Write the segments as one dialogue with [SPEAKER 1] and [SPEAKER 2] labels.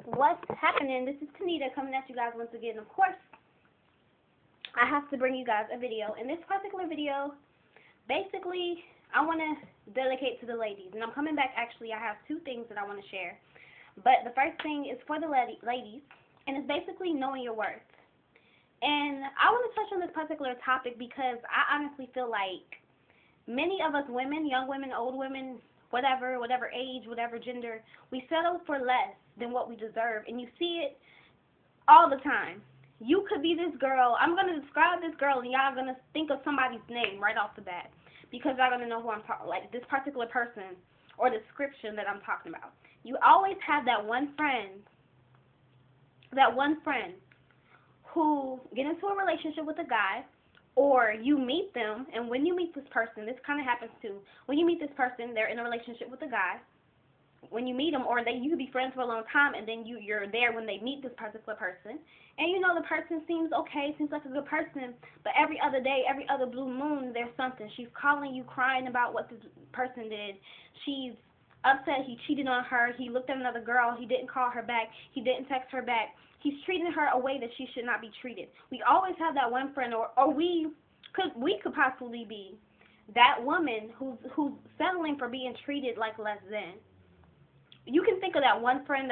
[SPEAKER 1] What's happening? This is Tanita coming at you guys once again. Of course, I have to bring you guys a video. In this particular video, basically, I want to dedicate to the ladies. And I'm coming back, actually, I have two things that I want to share. But the first thing is for the ladies, and it's basically knowing your worth. And I want to touch on this particular topic because I honestly feel like many of us women, young women, old women, whatever age, whatever gender, we settle for less than what we deserve. And you see it all the time. You could be this girl. I'm going to describe this girl, and y'all are going to think of somebody's name right off the bat because y'all going to know who I'm talking, like this particular person or description that I'm talking about. You always have that one friend who get into a relationship with a guy, or you meet them, and when you meet this person, this kind of happens too. When you meet this person, they're in a relationship with a guy. When you meet them, or you could be friends for a long time, and then you're there when they meet this particular person, and you know the person seems okay, seems like a good person, but every other day, every other blue moon, there's something. She's calling you, crying about what this person did. She's upset he cheated on her. He looked at another girl. He didn't call her back. He didn't text her back. He's treating her a way that she should not be treated. We always have that one friend, or we could possibly be that woman who's settling for being treated like less than. You can think of that one friend,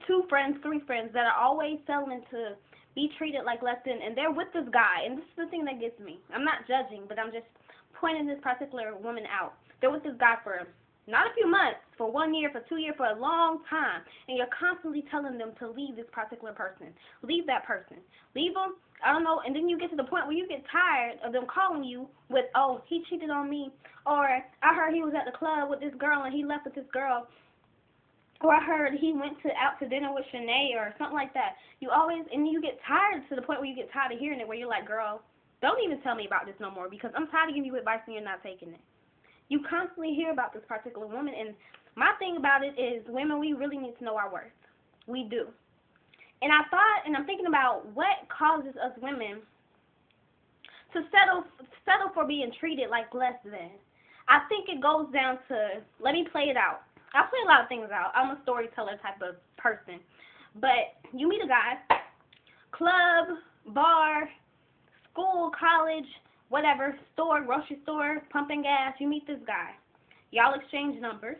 [SPEAKER 1] two friends, three friends that are always settling to be treated like less than, and they're with this guy. And this is the thing that gets me. I'm not judging, but I'm just pointing this particular woman out. They're with this guy for not a few months, for 1 year, for 2 years, for a long time, and you're constantly telling them to leave this particular person. Leave that person. Leave them, I don't know, and then you get to the point where you get tired of them calling you with, oh, he cheated on me, or I heard he was at the club with this girl and he left with this girl, or I heard he went out to dinner with Shanae, or something like that. You always, and you get tired to the point where you get tired of hearing it, where you're like, girl, don't even tell me about this no more, because I'm tired of giving you advice and you're not taking it. You constantly hear about this particular woman, and my thing about it is, women, we really need to know our worth. We do. And I thought, and I'm thinking about what causes us women to settle for being treated like less than. I think it goes down to, let me play it out. I play a lot of things out. I'm a storyteller type of person. But you meet a guy, club, bar, school, college, whatever, store, grocery store, pumping gas, you meet this guy. Y'all exchange numbers.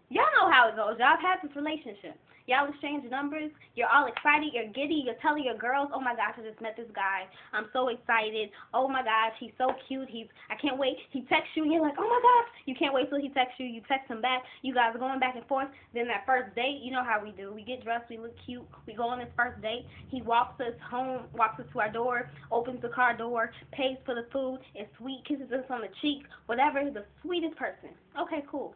[SPEAKER 1] Y'all know how it goes. Y'all have had this relationship. Y'all exchange numbers. You're all excited. You're giddy. You're telling your girls, oh, my gosh, I just met this guy. I'm so excited. Oh, my gosh, he's so cute. I can't wait. He texts you, and you're like, oh, my gosh. You can't wait till he texts you. You text him back. You guys are going back and forth. Then that first date, you know how we do. We get dressed. We look cute. We go on this first date. He walks us home, walks us to our door, opens the car door, pays for the food, is sweet, kisses us on the cheek, whatever. The sweetest person. Okay, cool.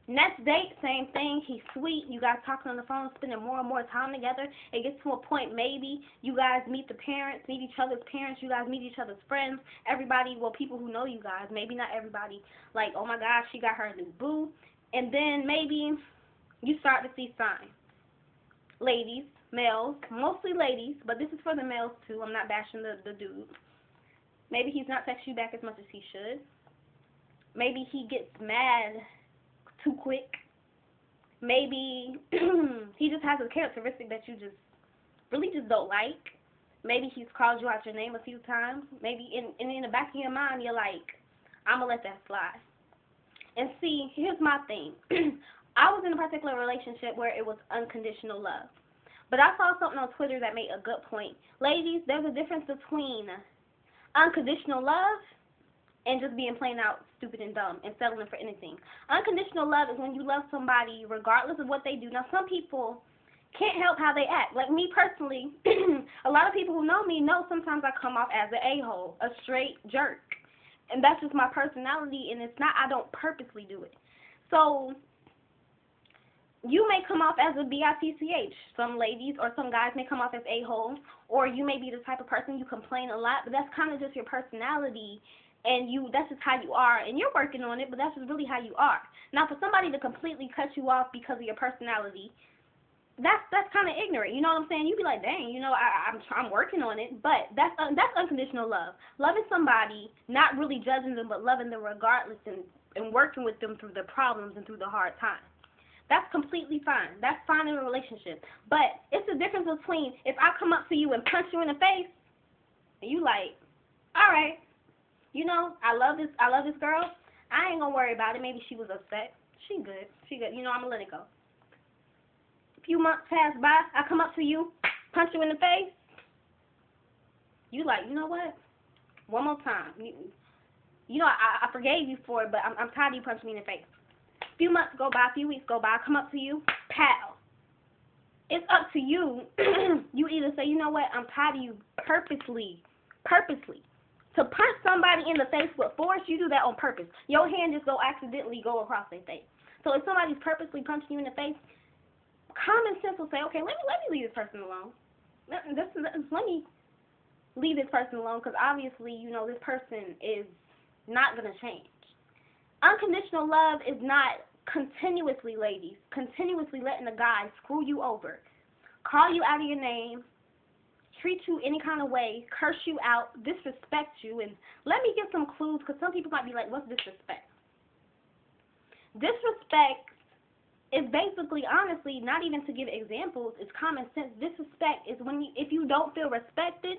[SPEAKER 1] Next date, same thing. He's sweet. You guys talking on the phone, spending more and more time together. It gets to a point maybe you guys meet the parents, meet each other's parents. You guys meet each other's friends. Everybody, well, people who know you guys. Maybe not everybody. Like, oh, my gosh, she got her a new boo. And then maybe you start to see signs. Ladies, males, mostly ladies, but this is for the males too. I'm not bashing the dudes. Maybe he's not texting you back as much as he should. Maybe he gets mad too quick. Maybe he just has a characteristic that you just really just don't like. Maybe he's called you out your name a few times. Maybe in the back of your mind you're like, I'm gonna let that slide. And see, here's my thing. I was in a particular relationship where it was unconditional love. But I saw something on Twitter that made a good point. Ladies, there's a difference between unconditional love and just being plain out stupid and dumb and settling for anything. Unconditional love is when you love somebody regardless of what they do. Now, some people can't help how they act. Like me personally, a lot of people who know me know sometimes I come off as an a-hole, a straight jerk. And that's just my personality, and it's not, I don't purposely do it. So you may come off as a bitch. Some ladies or some guys may come off as a-holes, or you may be the type of person you complain a lot, but that's kind of just your personality. And that's just how you are, and you're working on it, but that's just really how you are. Now, for somebody to completely cut you off because of your personality, that's kind of ignorant. You know what I'm saying? You'd be like, dang, you know, I'm working on it, but that's unconditional love. Loving somebody, not really judging them, but loving them regardless, and working with them through the problems and through the hard times. That's completely fine. That's fine in a relationship. But it's the difference between if I come up to you and punch you in the face, and you like, all right, I love this girl. I ain't gonna worry about it. Maybe she was upset. She good. I'm gonna let it go. A few months pass by, I come up to you, punch you in the face. You like, you know what? One more time. I forgave you for it, but I'm tired of you punching me in the face. A few months go by, a few weeks go by, I come up to you, pow. It's up to you. You either say, you know what, I'm tired of you purposely. To punch somebody in the face with force, you do that on purpose. Your hand just accidentally go across their face. So if somebody's purposely punching you in the face, common sense will say, okay, let me leave this person alone. Let me leave this person alone, because obviously, this person is not going to change. Unconditional love is not continuously, ladies, letting a guy screw you over, call you out of your name, treat you any kind of way, curse you out, disrespect you. And let me give some clues, because some people might be like, what's disrespect? Disrespect is basically, honestly, not even to give examples, it's common sense. Disrespect is if you don't feel respected,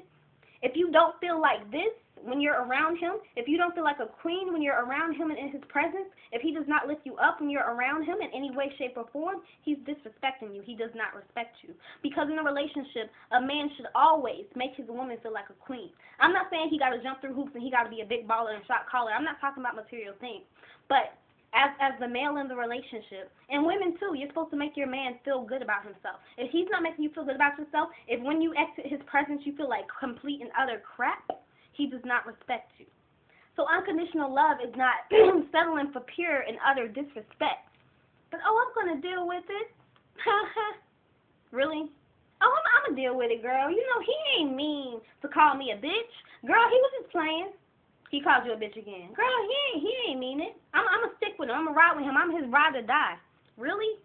[SPEAKER 1] if you don't feel like this when you're around him, if you don't feel like a queen when you're around him and in his presence, if he does not lift you up when you're around him in any way, shape, or form, he's disrespecting you. He does not respect you. Because in a relationship, a man should always make his woman feel like a queen. I'm not saying he got to jump through hoops and he got to be a big baller and shot caller. I'm not talking about material things. But as the male in the relationship, and women too, you're supposed to make your man feel good about himself. If he's not making you feel good about yourself, if when you exit his presence you feel like complete and utter crap, he does not respect you. So unconditional love is not settling for pure and utter disrespect. But, I'm going to deal with it. Really? I'm going to deal with it, girl. He ain't mean to call me a bitch. Girl, he was just playing. He called you a bitch again. Girl, he ain't mean it. I'm going to stick with him. I'm going to ride with him. I'm his ride or die. Really?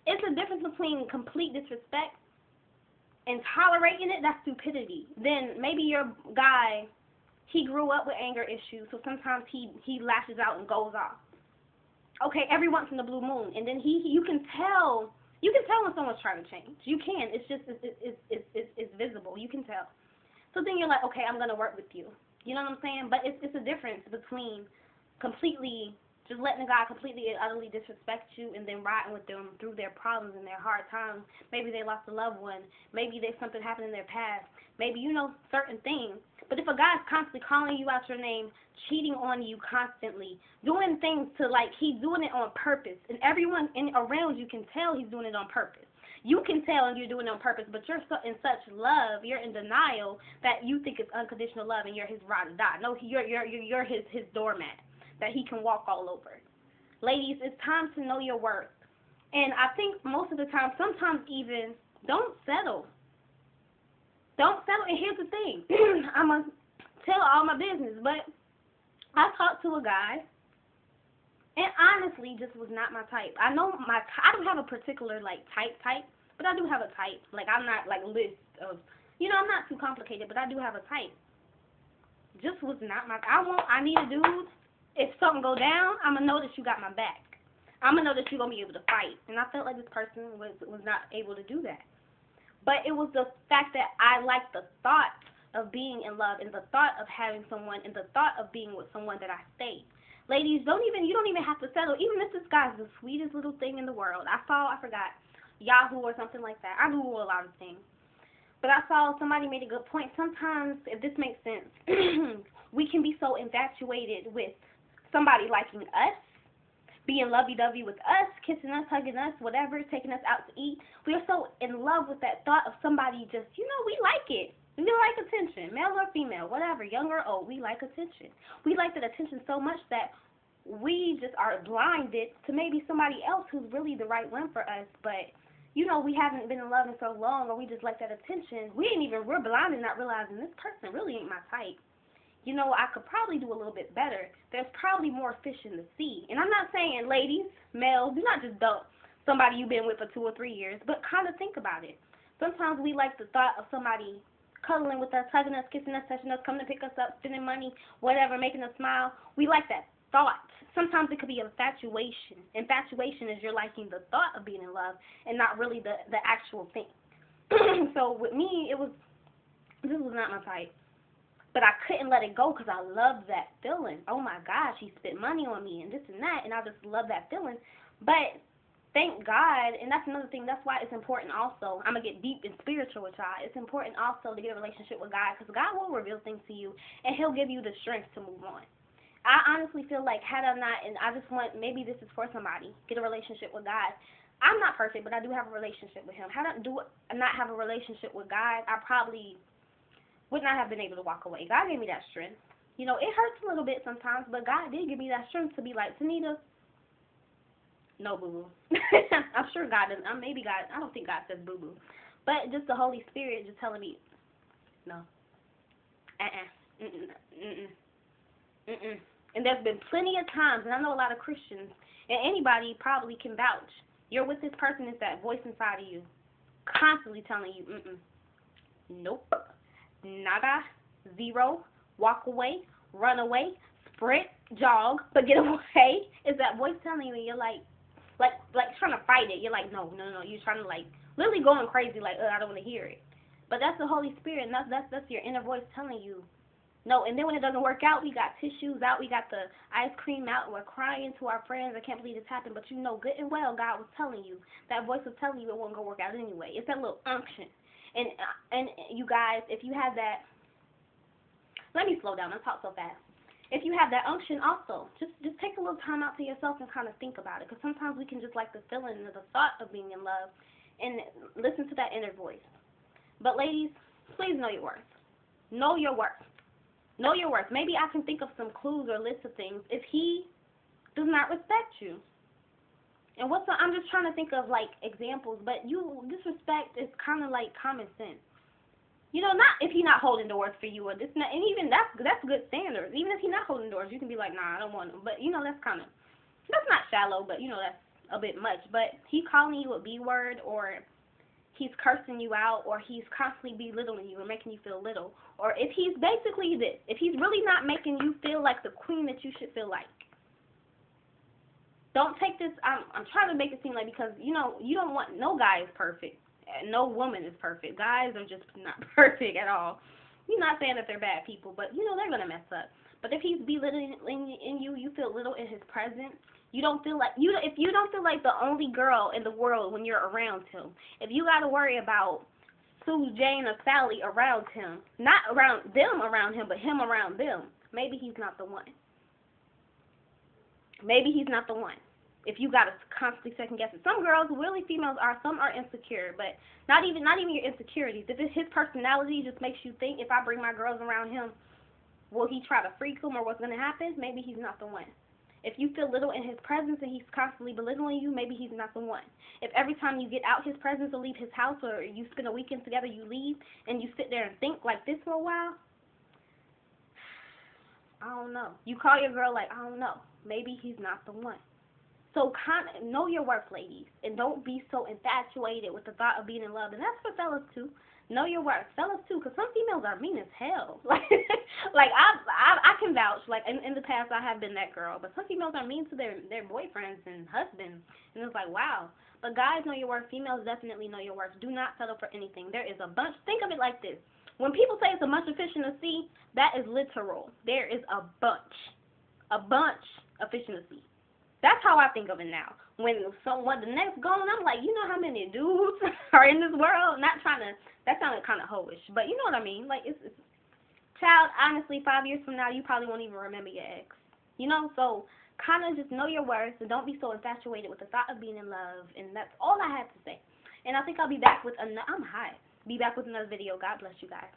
[SPEAKER 1] It's a difference between complete disrespect and tolerating it. That's stupidity. Then maybe your guy, he grew up with anger issues, so sometimes he lashes out and goes off. Okay, every once in the blue moon. And then you can tell when someone's trying to change. You can. It's just, it's visible. You can tell. So then you're like, okay, I'm going to work with you. You know what I'm saying? But it's a difference between completely just letting a guy completely and utterly disrespect you and then riding with them through their problems and their hard times. Maybe they lost a loved one. Maybe something happened in their past. Maybe certain things. But if a guy's constantly calling you out your name, cheating on you constantly, doing things he's doing it on purpose, and everyone around you can tell he's doing it on purpose. You can tell you're doing it on purpose, but you're in such love, you're in denial that you think it's unconditional love and you're his ride or die. No, you're his doormat that he can walk all over. Ladies, it's time to know your worth. And I think most of the time, sometimes even, don't settle. Don't settle. And here's the thing. I'm going to tell all my business, but I talked to a guy, and honestly, just was not my type. I know I don't have a particular, type, but I do have a type. I'm not, list of, I'm not too complicated, but I do have a type. Just was not my, I need a dude. If something go down, I'm going to know that you got my back. I'm going to know that you're going to be able to fight. And I felt like this person was not able to do that. But it was the fact that I liked the thought of being in love and the thought of having someone and the thought of being with someone that I stayed. Ladies, you don't even have to settle. Even if this guy's the sweetest little thing in the world. I forgot, Yahoo or something like that. I Google a lot of things. But I saw somebody made a good point. Sometimes, if this makes sense, we can be so infatuated with somebody liking us, being lovey-dovey with us, kissing us, hugging us, whatever, taking us out to eat. We are so in love with that thought of somebody just, we like it. We like attention, male or female, whatever, young or old, we like attention. We like that attention so much that we just are blinded to maybe somebody else who's really the right one for us, but, we haven't been in love in so long, or we just like that attention. We're blinded not realizing this person really ain't my type. I could probably do a little bit better. There's probably more fish in the sea. And I'm not saying, ladies, males, do not just dump somebody you've been with for 2 or 3 years, but kind of think about it. Sometimes we like the thought of somebody cuddling with us, hugging us, kissing us, touching us, coming to pick us up, spending money, whatever, making us smile. We like that thought. Sometimes it could be infatuation. Infatuation is you're liking the thought of being in love and not really the actual thing. So with me, this was not my type. But I couldn't let it go because I loved that feeling. Oh my gosh, he spent money on me and this and that, and I just love that feeling. But thank God, and that's another thing, that's why it's important also. I'm going to get deep and spiritual with y'all. It's important also to get a relationship with God because God will reveal things to you, and he'll give you the strength to move on. I honestly feel like had I not, and I just want, maybe this is for somebody, get a relationship with God. I'm not perfect, but I do have a relationship with him. Had I not have a relationship with God, I probably would not have been able to walk away. God gave me that strength. You know, it hurts a little bit sometimes, but God did give me that strength to be like, Tanita, no boo-boo. I'm sure God doesn't. Maybe God, I don't think God says boo-boo. But just the Holy Spirit just telling me, no. And there's been plenty of times, and I know a lot of Christians, and anybody probably can vouch, you're with this person, it's that voice inside of you, constantly telling you, nope. Nada, zero, walk away, run away, sprint, jog, but get away. Is that voice telling you, and you're like trying to fight it. You're like, no. You're trying to like literally going crazy, like, I don't want to hear it. But that's the Holy Spirit, and that's your inner voice telling you, no. And then when it doesn't work out, we got tissues out, we got the ice cream out, and we're crying to our friends. I can't believe this happened, but you know good and well God was telling you. That voice was telling you it wasn't gonna work out anyway. It's that little unction. And you guys, if you have that, let me slow down. I talk so fast. If you have that unction also, just take a little time out to yourself and kind of think about it. Because sometimes we can just like the feeling or the thought of being in love and listen to that inner voice. But ladies, please know your worth. Know your worth. Know your worth. Maybe I can think of some clues or lists of things if he does not respect you. And I'm just trying to think of like examples, but disrespect is kind of like common sense. You know, not if he's not holding doors for you or this and that, and even that's good standards. Even if he's not holding doors, you can be like, nah, I don't want him. But you know, that's not shallow, but you know, that's a bit much. But he calling you a B word, or he's cursing you out, or he's constantly belittling you and making you feel little, or if he's basically this, if he's really not making you feel like the queen that you should feel like. Don't take this, I'm trying to make it seem like, because, you know, you don't want, no guy is perfect. No woman is perfect. Guys are just not perfect at all. You're not saying that they're bad people, but, you know, they're going to mess up. But if he's belittling in you, you feel little in his presence. You don't feel like, if you don't feel like the only girl in the world when you're around him, if you got to worry about Sue, Jane, or Sally around him, not around them around him, but him around them, maybe he's not the one. Maybe he's not the one. If you got to constantly second guess it. Some girls, really females are, some are insecure, but not even your insecurities. If it's his personality just makes you think, if I bring my girls around him, will he try to freak them or what's going to happen? Maybe he's not the one. If you feel little in his presence and he's constantly belittling you, maybe he's not the one. If every time you get out his presence or leave his house, or you spend a weekend together, you leave and you sit there and think like this for a while, I don't know. You call your girl like, I don't know. Maybe he's not the one. So know your worth, ladies, and don't be so infatuated with the thought of being in love. And that's for fellas too. Know your worth, fellas too, because some females are mean as hell. Like I can vouch. Like in the past, I have been that girl, but some females are mean to their boyfriends and husbands, and it's like, wow. But guys, know your worth. Females definitely know your worth. Do not settle for anything. There is a bunch. Think of it like this. When people say it's a bunch of fish in the sea, that is literal. There is a bunch of fish in the sea. That's how I think of it now. When the next going, I'm like, you know how many dudes are in this world? Not trying to, that sounded kind of hoish, but you know what I mean? Like, child, honestly, 5 years from now, you probably won't even remember your ex. You know, so kind of just know your worth and don't be so infatuated with the thought of being in love. And that's all I have to say. And I think I'll be back with another, I'm hot. Be back with another video. God bless you guys.